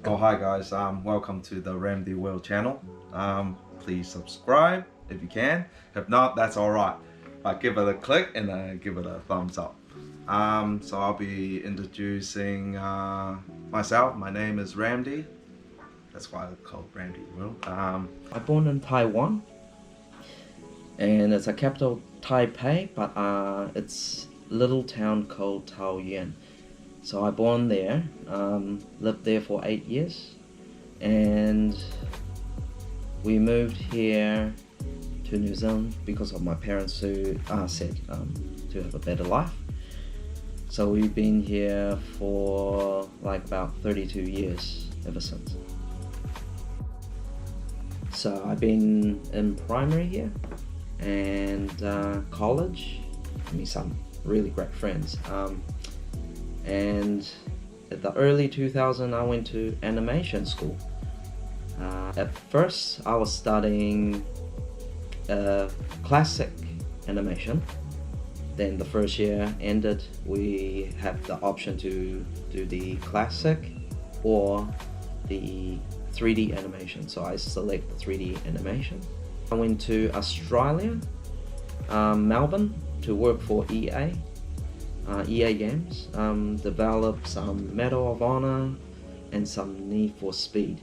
Oh hi guys, welcome to the Ramdy World channel. Please subscribe if you can. If not, that's alright. But give it a click and give it a thumbs up. So I'll be introducing myself. My name is Ramdy. That's why I call Ramdy World. I'm born in Taiwan, and it's a capital Taipei, but it's a little town called Taoyuan. So I born there, lived there for 8 years, and we moved here to New Zealand because of my parents who said to have a better life. So we've been here for like about 32 years ever since. So I've been in primary here and college. I mean, some really great friends. And at the early 2000s, I went to animation school. At first, I was studying classic animation. Then the first year ended, we had the option to do the classic or the 3D animation. So I select the 3D animation. I went to Australia, Melbourne, to work for EA Games, developed some Medal of Honor and some Need for Speed.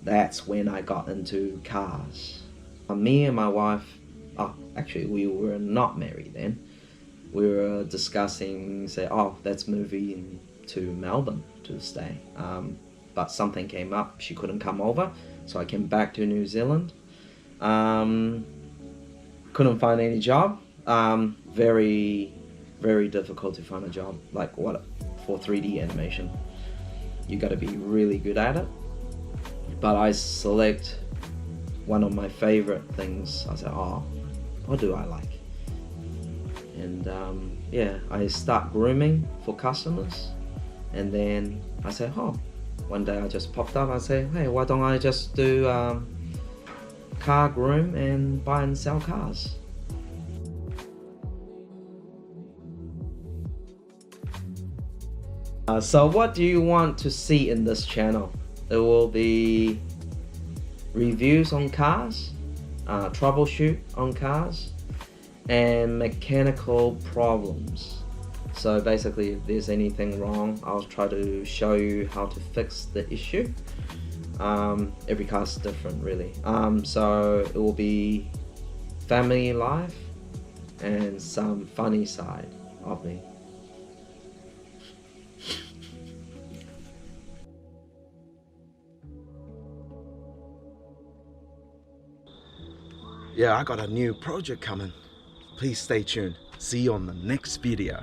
That's when I got into cars. Me and my wife, actually we were not married then. We were discussing, say, let's move to Melbourne to stay. But something came up, she couldn't come over, so I came back to New Zealand. Couldn't find any job. Very difficult to find a job for 3D animation. You got to be really good at it. But I select one of my favorite things. I said, what do I like? And yeah, I start grooming for customers, and then I said, one day I just popped up. I say, hey, why don't I just do car groom and buy and sell cars? So what do you want to see in this channel? It will be reviews on cars, troubleshoot on cars, and mechanical problems. So basically, if there's anything wrong, I'll try to show you how to fix the issue. Every car's different, really. So it will be family life and some funny side of me. Yeah, I got a new project coming. Please stay tuned. See you on the next video.